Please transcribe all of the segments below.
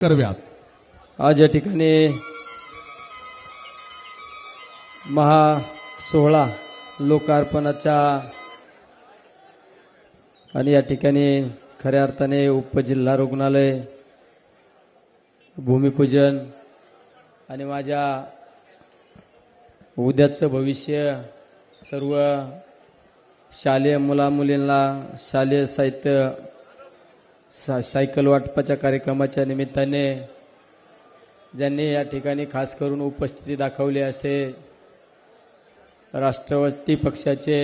करव्यात। आज या ठिकाणी महासोहळा लोकार्पणाचा आणि या ठिकाणी खऱ्या अर्थाने उपजिल्हा रुग्णालय भूमिपूजन आणि माझ्या उद्याचं भविष्य सर्व शालेय मुलामुलींना शालेय साहित्य सायकल वाटपाच्या कार्यक्रमाच्या निमित्ताने ज्यांनी या ठिकाणी खास करून उपस्थिती दाखवली असे राष्ट्रवादी पक्षाचे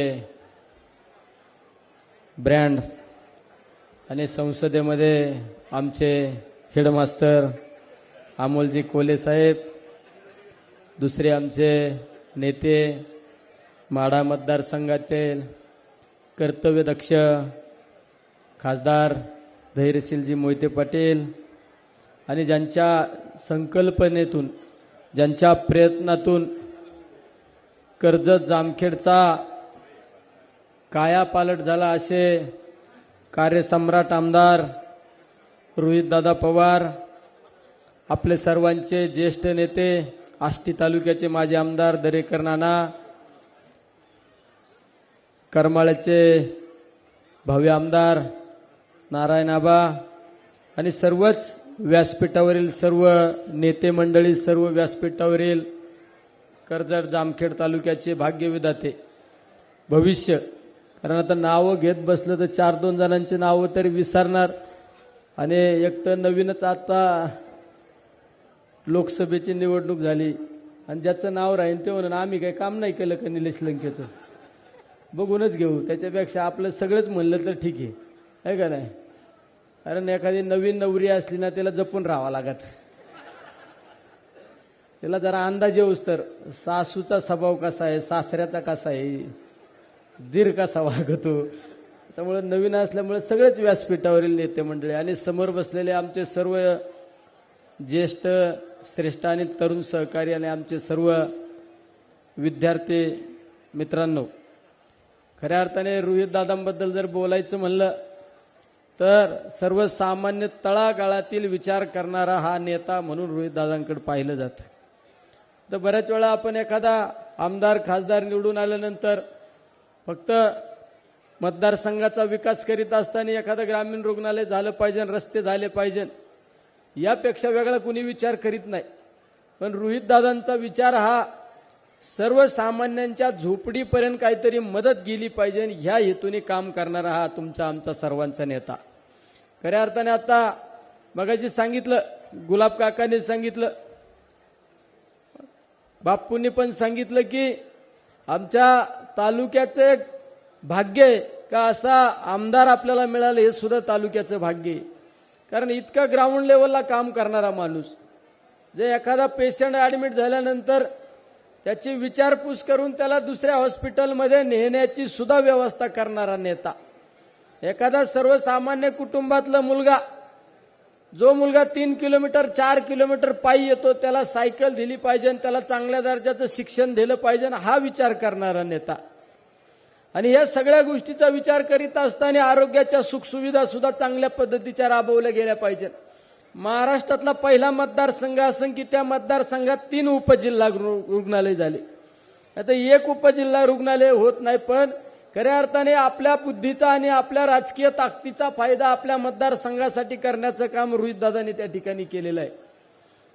ब्रँड आणि संसदेमध्ये आमचे हेडमास्टर अमोलजी कोले साहेब, दुसरे आमचे नेते माढा मतदारसंघातील कर्तव्यदक्ष खासदार धैर्यशीलजी मोहिते पाटील आणि ज्यांच्या संकल्पनेतून ज्यांच्या प्रयत्नातून कर्जत जामखेडचा कायापालट झाला असे कार्यसम्राट आमदार रोहितदादा पवार, आपले सर्वांचे ज्येष्ठ नेते आष्टी तालुक्याचे माजी आमदार दरेकर नाना, करमाळ्याचे भव्य आमदार नारायण आबा आणि सर्वच व्यासपीठावरील सर्व नेते मंडळी, सर्व व्यासपीठावरील कर्जत जामखेड तालुक्याचे भाग्यविधाते भविष्य, कारण आता नावं घेत बसलं तर 4-2 जणांची नावं तरी विसरणार आणि एक तर नवीनच आता लोकसभेची निवडणूक झाली आणि ज्याचं नाव राहील ते म्हणून आम्ही काही काम नाही केलं का निलेश लंकेचं, बघूनच घेऊ, त्याच्यापेक्षा आपलं सगळंच म्हणलं तर ठीक आहे का नाही. कारण एखादी नवीन नवरी असली ना त्याला जपून राहावं लागत, त्याला जरा अंदाज येऊस तर सासूचा स्वभाव कसा आहे, सासऱ्याचा कसा आहे, दीर कसा वागतो, त्यामुळे नवीन असल्यामुळे सगळेच व्यासपीठावरील नेते मंडळी आणि समोर बसलेले आमचे सर्व ज्येष्ठ श्रेष्ठ आणि तरुण सहकारी आणि आमचे सर्व विद्यार्थी मित्रांनो, खऱ्या अर्थाने रोहितदादांबद्दल जर बोलायचं म्हणलं तर सर्वसामान्य तळागाळातील विचार करणारा हा नेता म्हणून रोहितदादांकडे पाहिलं जातं. तर बऱ्याच वेळा आपण एखादा आमदार खासदार निवडून आल्यानंतर फक्त मतदारसंघाचा विकास करीत असताना एखादं ग्रामीण रुग्णालय झालं पाहिजे, रस्ते झाले पाहिजे, यापेक्षा वेगळा कुणी विचार करीत नाही. पण रोहितदादांचा विचार हा सर्वसामान्यांच्या झोपडीपर्यंत काहीतरी मदत गेली पाहिजे ह्या हेतूने काम करणारा हा तुमचा आमचा सर्वांचा नेता. खऱ्या अर्थाने आता मगाशी सांगितलं, गुलाब काकांनी सांगितलं, बापूंनी पण सांगितलं की आमच्या तालुक्याचं एक भाग्य आहे का असा आमदार आपल्याला मिळालं, हे सुद्धा तालुक्याचं भाग्य आहे. कारण इतका ग्राउंड लेवलला काम करणारा माणूस, जे एखादा पेशंट ॲडमिट झाल्यानंतर त्याची विचारपूस करून त्याला दुसऱ्या हॉस्पिटलमध्ये नेण्याची सुद्धा व्यवस्था करणारा नेता, एखादा सर्वसामान्य कुटुंबातला मुलगा, जो मुलगा 3 किलोमीटर 4 किलोमीटर पायी येतो त्याला सायकल दिली पाहिजे, त्याला चांगल्या दर्जाचं शिक्षण दिलं पाहिजे, हा विचार करणारा नेता. आणि या सगळ्या गोष्टीचा विचार करीत असताना आरोग्याच्या सुखसुविधा सुद्धा चांगल्या पद्धतीच्या राबवल्या गेल्या पाहिजेत. महाराष्ट्रातला पहिला मतदारसंघ असून की त्या मतदारसंघात 3 उपजिल्हा रुग्णालय झाले. आता एक उपजिल्हा रुग्णालय होत नाही, पण खऱ्या अर्थाने आपल्या बुद्धीचा आणि आपल्या राजकीय ताकदीचा फायदा आपल्या मतदारसंघासाठी करण्याचं काम रोहितदादांनी त्या ठिकाणी केलेलं आहे.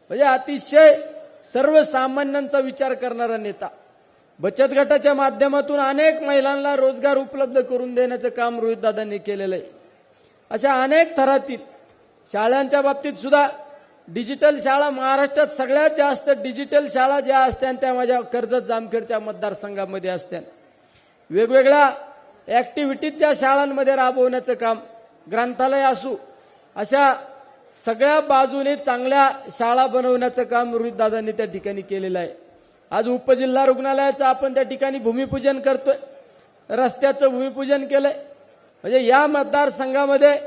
म्हणजे अतिशय सर्वसामान्यांचा विचार करणारा नेता. बचत गटाच्या माध्यमातून अनेक महिलांना रोजगार उपलब्ध करून देण्याचं काम रोहितदादांनी केलेलं आहे. अशा अनेक थरातील शाळांच्या बाबतीत सुद्धा डिजिटल शाळा, महाराष्ट्रात सगळ्यात जास्त डिजिटल शाळा ज्या असत्या त्या माझ्या कर्जत जामखेडच्या मतदारसंघामध्ये असत्या. वेगवेगळ्या ॲक्टिव्हिटी त्या शाळांमध्ये राबवण्याचं काम, ग्रंथालय असू, अशा सगळ्या बाजूने चांगल्या शाळा बनवण्याचं काम रोहितदादांनी त्या ठिकाणी केलेलं आहे. आज उपजिल्हा रुग्णालयाचं आपण त्या ठिकाणी भूमिपूजन करतोय, रस्त्याचं भूमिपूजन केलंय. म्हणजे या मतदारसंघामध्ये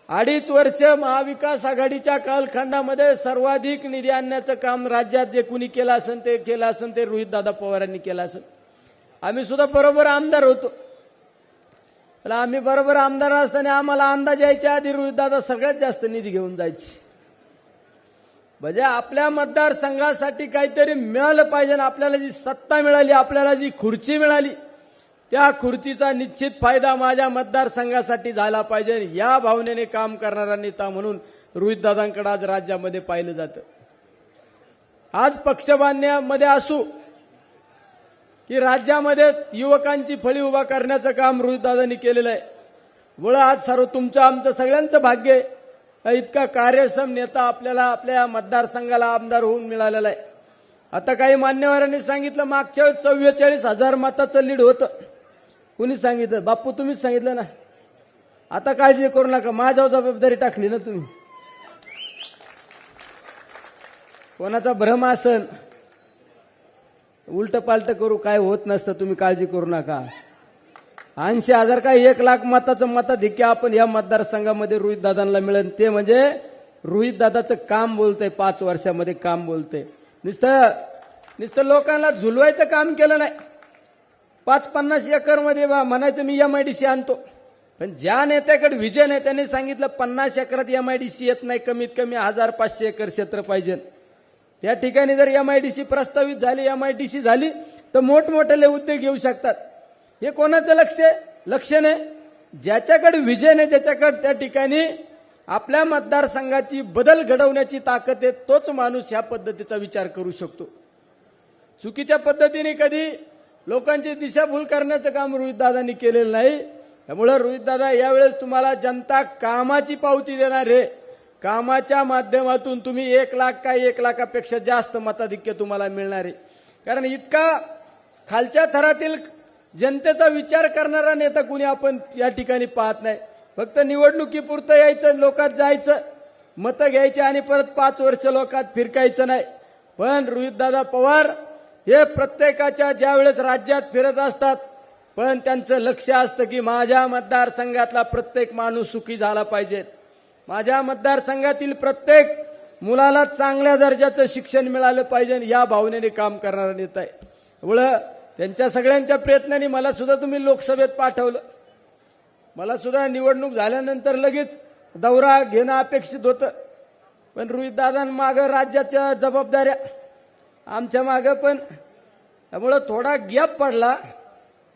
2.5 वर्ष महाविकास आघाडीच्या कालखंडामध्ये सर्वाधिक निधी आणण्याचं काम राज्यात जे कुणी केलं असेल ते रोहितदादा पवारांनी केलं असेल. आम्ही सुद्धा बरोबर आमदार होतो, आम्ही बरोबर आमदार असताना आम्हाला अंदाज यायच्या आधी रोहितदादा सगळ्यात जास्त निधी घेऊन जायचे. म्हणजे आपल्या मतदारसंघासाठी काहीतरी मिळालं पाहिजे. आपल्याला जी सत्ता मिळाली, आपल्याला जी खुर्ची मिळाली, त्या खुर्चीचा निश्चित फायदा माझ्या मतदारसंघासाठी झाला पाहिजे. या भावनेने काम करणारा नेता म्हणून रोहितदादांकडे आज राज्यामध्ये पाहिलं जातं. आज पक्षबांधण्यामध्ये असू की राज्यामध्ये युवकांची फळी उभा करण्याचं काम रोहितदादांनी केलेलं आहे. मुळे आज सर्व तुमचं आमचं सगळ्यांचं भाग्य आहे. इतका कार्यक्षम नेता आपल्याला आपल्या मतदारसंघाला आमदार होऊन मिळालेला आहे. आता काही मान्यवरांनी सांगितलं मागच्या वेळेस 44,000 मताचं लीड होतं. कुणी सांगितलं? बाप्पू तुम्हीच सांगितलं ना. आता काळजी करू नका, माझ्यावर जबाबदारी टाकली ना तुम्ही. कोणाचा भ्रम असन, उलट पालट करू काय होत नसतं, तुम्ही काळजी करू नका. 80,000 काय 1,00,000 मताचं मताधिक्य आपण या मतदारसंघामध्ये रोहितदादांना मिळेल. ते म्हणजे रोहितदादाचं काम बोलतंय, 5 वर्षामध्ये काम बोलतंय. नुसतं लोकांना झुलवायचं काम केलं नाही. 5-50 एकरमध्ये म्हणायचं मी MIDC आणतो, पण ज्या नेत्याकडे विजन आहे त्यांनी सांगितलं 50 एकरात MIDC येत नाही, कमीत कमी 1,500 एकर क्षेत्र पाहिजे. त्या ठिकाणी जर MIDC प्रस्तावित झाली, MIDC झाली तर मोठमोठे उद्योग येऊ शकतात. हे कोणाचं लक्ष नाही. ज्याच्याकडे विजन आहे, ज्याच्याकडे त्या ठिकाणी आपल्या मतदारसंघाची बदल घडवण्याची ताकद आहे, तोच माणूस ह्या पद्धतीचा विचार करू शकतो. चुकीच्या पद्धतीने कधी लोकांची दिशाभूल करण्याचं काम रोहितदादांनी केलेलं नाही. त्यामुळे रोहितदादा यावेळेस तुम्हाला जनता कामाची पावती देणार आहे. कामाच्या माध्यमातून तुम्ही 1,00,000 काय 1,00,000पेक्षा जास्त मताधिक्य तुम्हाला मिळणार आहे. कारण इतका खालच्या थरातील जनतेचा विचार करणारा नेता कुणी आपण या ठिकाणी पाहत नाही. फक्त निवडणुकीपुरतं यायचं, लोकात जायचं, मतं घ्यायची आणि परत 5 वर्ष लोकात फिरकायचं नाही. पण रोहितदादा पवार हे प्रत्येकाच्या ज्यावेळेस राज्यात फिरत असतात, पण त्यांचं लक्ष असतं की माझ्या मतदारसंघातला प्रत्येक माणूस सुखी झाला पाहिजे, माझ्या मतदारसंघातील प्रत्येक मुलाला चांगल्या दर्जाचं शिक्षण मिळालं पाहिजे, या भावनेने काम करणारा नेता आहे. त्यामुळं त्यांच्या सगळ्यांच्या प्रयत्नांनी मला सुद्धा तुम्ही लोकसभेत पाठवलं. मला सुद्धा निवडणूक झाल्यानंतर लगेच दौरा घेणं अपेक्षित होतं, पण रोहितदादांमागं राज्याच्या जबाबदाऱ्या, आमच्या मागं पण, त्यामुळं थोडा गॅप पडला.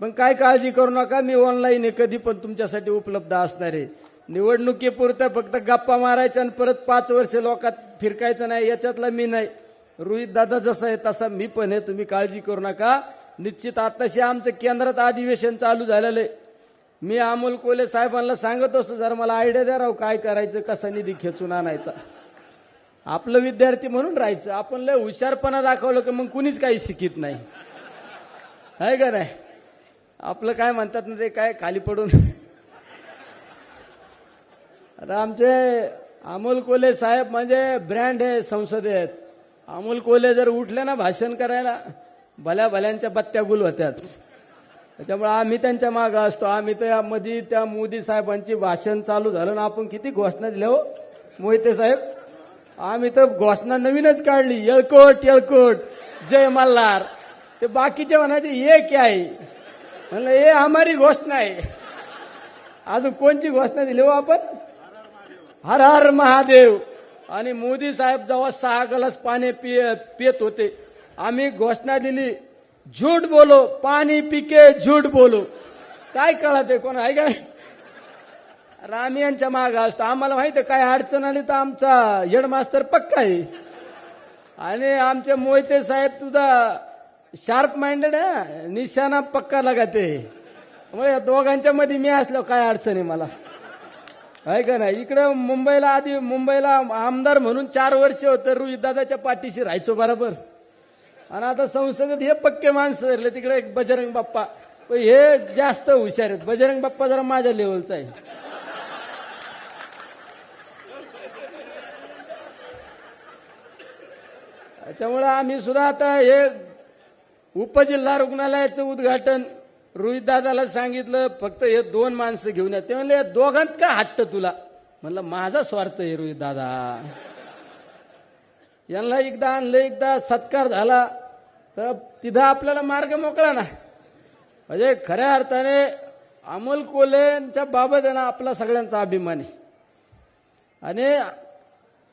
पण काय काळजी करू नका, मी ऑनलाईन आहे, कधी पण तुमच्यासाठी उपलब्ध असणार आहे. निवडणुकीपुरतं फक्त गप्पा मारायच्या आणि परत 5 वर्ष लोकात फिरकायचं नाही, याच्यातला मी नाही. रोहितदादा जसा आहे तसा मी पण आहे, तुम्ही काळजी करू नका. निश्चित आताशी आमचं केंद्रात अधिवेशन चालू झालेलं आहे. मी अमोल कोल्हे साहेबांना सांगत असतो, जरा मला आयडिया द्या राव, काय करायचं, कसा निधी खेचून आणायचा. आपलं विद्यार्थी म्हणून राहायचं. आपण लय हुशारपणा दाखवलं की मग कुणीच काही शिकित नाही, आहे का नाही. आपलं काय म्हणतात ना ते काय खाली पडून. आता आमचे अमोल कोल्हे साहेब म्हणजे ब्रँड आहे संसदेत. अमोल कोल्हे जर उठले ना भाषण करायला, भल्या भल्यांच्या बत्त्या गुल होत्यात. त्याच्यामुळे आम्ही त्यांच्या मागं असतो. आम्ही तर यामध्ये त्या मोदी साहेबांची भाषण चालू झालं ना, आपण किती घोषणा दिल्या हो मोहिते साहेब. आम्ही तर घोषणा नवीनच काढली, येळकोट येळकोट जय मल्हार. ते बाकीचे म्हणायचे ये क्या आहे, म्हणलं हे हमारी घोषणा आहे. अजून कोणची घोषणा दिली हो आपण, हर हर महादेव. आणि मोदी साहेब जेव्हा 6 ग्लास पाणी पित होते, आम्ही घोषणा दिली झूठ बोलो पाणी पिके झूठ बोलो. काय कळत आहे कोण, आहे काय. आम्ही यांच्या मागं असतो. आम्हाला माहिती आहे काय अडचण आली तर आमचा हेडमास्तर पक्का आहे. आणि आमचे मोहिते साहेब तुझा शार्प माइंडेड आहे, निशाणा पक्का लगाते. मग या दोघांच्या मध्ये मी असलो काय अडचण आहे मला, आहे का नाही. इकडे मुंबईला आमदार म्हणून 4 वर्ष होतं, रोहितदादाच्या पाठीशी राहायचो बरोबर. आणि आता संसदेत हे पक्के माणसं धरले. तिकडे एक बजरंग बाप्पा, हे जास्त हुशार आहेत. बजरंग बाप्पा जरा माझ्या लेवलचा आहे. त्यामुळे आम्ही सुद्धा आता हे उपजिल्हा रुग्णालयाचं उद्घाटन रोहितदादाला सांगितलं, फक्त हे 2 माणसं घेऊन या. ते म्हणले दोघांत का हट्ट तुला, म्हणलं माझा स्वार्थ आहे रोहितदादा. यांना एकदा आणलं, एकदा सत्कार झाला तर तिथं आपल्याला मार्ग मोकळा ना. म्हणजे खऱ्या अर्थाने अमोल कोल्हेंच्या बाबत आहे ना आपला सगळ्यांचा अभिमान आहे. आणि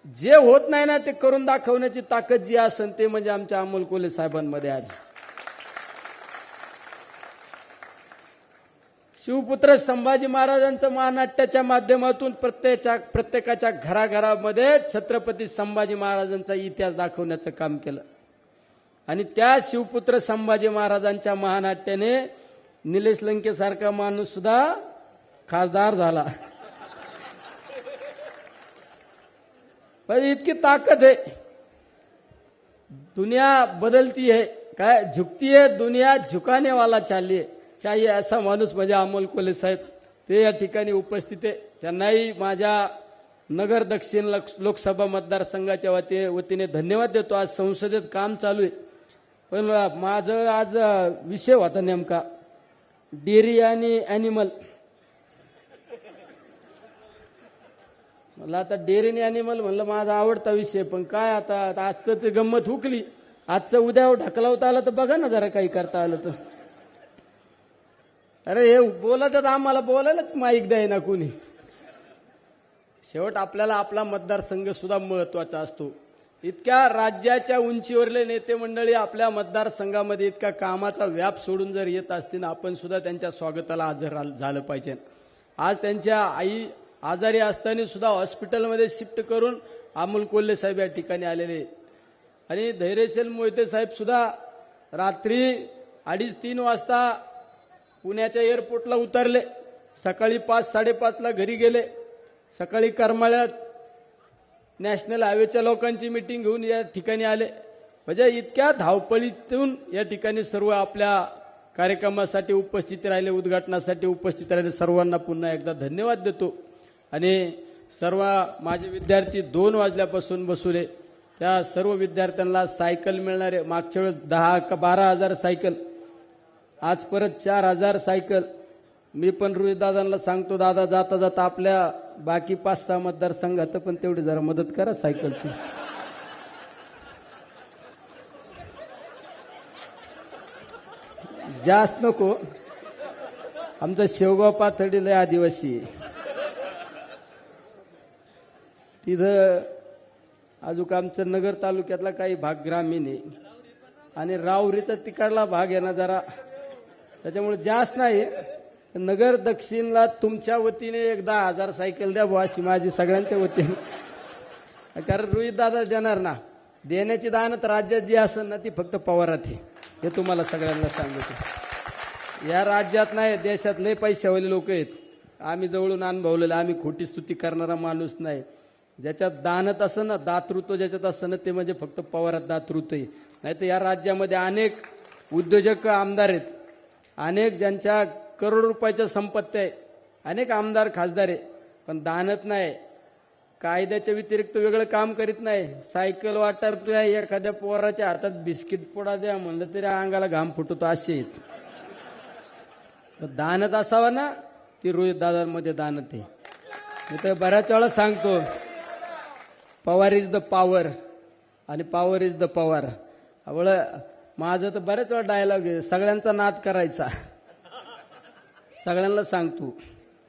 जे होत नाही ना ते करून दाखवण्याची ताकद जी असेल ते म्हणजे आमच्या अमोल कोल्हे साहेबांमध्ये आहे. शिवपुत्र संभाजी महाराजांचं महानाट्याच्या माध्यमातून प्रत्येकाच्या घराघरामध्ये छत्रपती संभाजी महाराजांचा इतिहास दाखवण्याचं काम केलं. आणि त्या शिवपुत्र संभाजी महाराजांच्या महानाट्याने निलेश लंकेसारखा माणूस सुद्धा खासदार झाला. पण इतकी ताकद आहे. दुनिया बदलती है, काय झुकती है दुनिया, झुकाने वाला चाहिए असा माणूस म्हणजे अमोल कोल्हे साहेब. ते या ठिकाणी उपस्थित आहे. त्यांनाही माझ्या नगर दक्षिण लोकसभा मतदारसंघाच्या वतीने धन्यवाद देतो. आज संसदेत काम चालू आहे, पण माझं आज विषय होता नेमका डेअरी आणि ॲनिमल. मला आता डेअरी आणि ॲनिमल म्हणलं माझा आवडता विषय, पण काय आता आज तर ते गंमत हुकली. आजचं उद्या ढकलावता आलं तर बघा ना जरा काही करता आलं तर. अरे हे बोलत आम्हाला बोलायलाच माईक द्याय ना कोणी. शेवट आपल्याला आपला मतदारसंघ सुद्धा महत्वाचा असतो. इतक्या राज्याच्या उंचीवरले नेते मंडळी आपल्या मतदारसंघामध्ये इतका कामाचा व्याप सोडून जर येत असतील, आपण सुद्धा त्यांच्या स्वागताला हजर झालं पाहिजे. आज त्यांच्या आई आजारी असताना सुद्धा हॉस्पिटलमध्ये शिफ्ट करून अमोल कोल्हे साहेब या ठिकाणी आलेले. आणि धैर्यशील मोहिते साहेब सुद्धा रात्री 2:30-3 वाजता पुण्याच्या एअरपोर्टला उतरले. सकाळी 5-5:30ला घरी गेले. सकाळी करमाळ्यात नॅशनल हायवेच्या लोकांची मिटिंग घेऊन या ठिकाणी आले. म्हणजे इतक्या धावपळीतून या ठिकाणी सर्व आपल्या कार्यक्रमासाठी उपस्थित राहिले, उद्घाटनासाठी उपस्थित राहिले. सर्वांना पुन्हा एकदा धन्यवाद देतो. आणि सर्व माझे विद्यार्थी 2 वाजल्यापासून बसवले. त्या सर्व विद्यार्थ्यांना सायकल मिळणार आहे. मागच्या वेळेस 10 का 12,000 सायकल, आज परत 4,000 सायकल. मी पण रोहित दादांना सांगतो, दादा जाता जाता आपल्या बाकी 5-6 मतदारसंघात पण तेवढी जरा मदत करा सायकलची. जास्त नको. आमचा शेवगाव पाथर्डीला आदिवासी तिथं अजून आमचं नगर तालुक्यातला काही भाग ग्रामीण आहे आणि रावरीचा तिकडला भाग आहे ना जरा, त्याच्यामुळे जास्त नाही. नगर दक्षिणला तुमच्या वतीने एक 10,000 सायकल द्या बुवा, अशी माझी सगळ्यांच्या वतीने. कारण रोहित दादा देणार ना. देण्याची दानत राज्यात जी असेल ना ती फक्त पवारात आहे, हे तुम्हाला सगळ्यांना सांगतो. या राज्यात नाही, देशात लय पैशावाले लोक आहेत. आम्ही जवळून अनुभवलेलं. आम्ही खोटी स्तुती करणारा माणूस नाही. ज्याच्यात दानत असं ना, दातृत्व ज्याच्यात असं ना, ते म्हणजे फक्त पवारात दातृत्व आहे. नाही तर या राज्यामध्ये अनेक उद्योजक आमदार आहेत, अनेक ज्यांच्या करोड रुपयाच्या संपत्ती आहे, अनेक आमदार खासदार आहे, पण दानत नाही. कायद्याच्या व्यतिरिक्त वेगळं काम करीत नाही. सायकल वाटतोय, एखाद्या पोराच्या हातात बिस्किट पोडा द्या म्हणलं तरी अंगाला घाम फुटतो असे आहेत. दानत असावा ना, ती रोहित दादांमध्ये दानत आहे. मी तर बऱ्याच वेळा सांगतो, पवार इज द पॉवर आणि पॉवर इज द पवार. माझं तर बऱ्याच वेळा डायलॉग आहे, सगळ्यांचा नाद करायचा. सगळ्यांना सांगतो.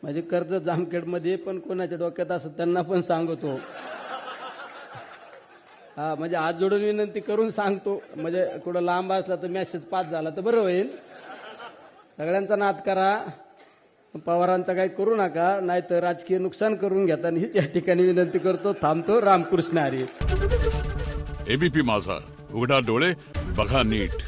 म्हणजे कर्ज जामखेडमध्ये पण कोणाच्या डोक्यात असं त्यांना पण सांगतो. हा, म्हणजे हात जोडून विनंती करून सांगतो. म्हणजे कुठं लांब असला तर मेसेज पास झाला तर बरं होईल. सगळ्यांचा नाद करा, पवारांचा काही करू नका, नाही तर राजकीय नुकसान करून घेता. हीच या ठिकाणी विनंती करतो. थांबतो. रामकृष्ण हरी. एबीपी माझा, उघडा डोळे बघा नीट.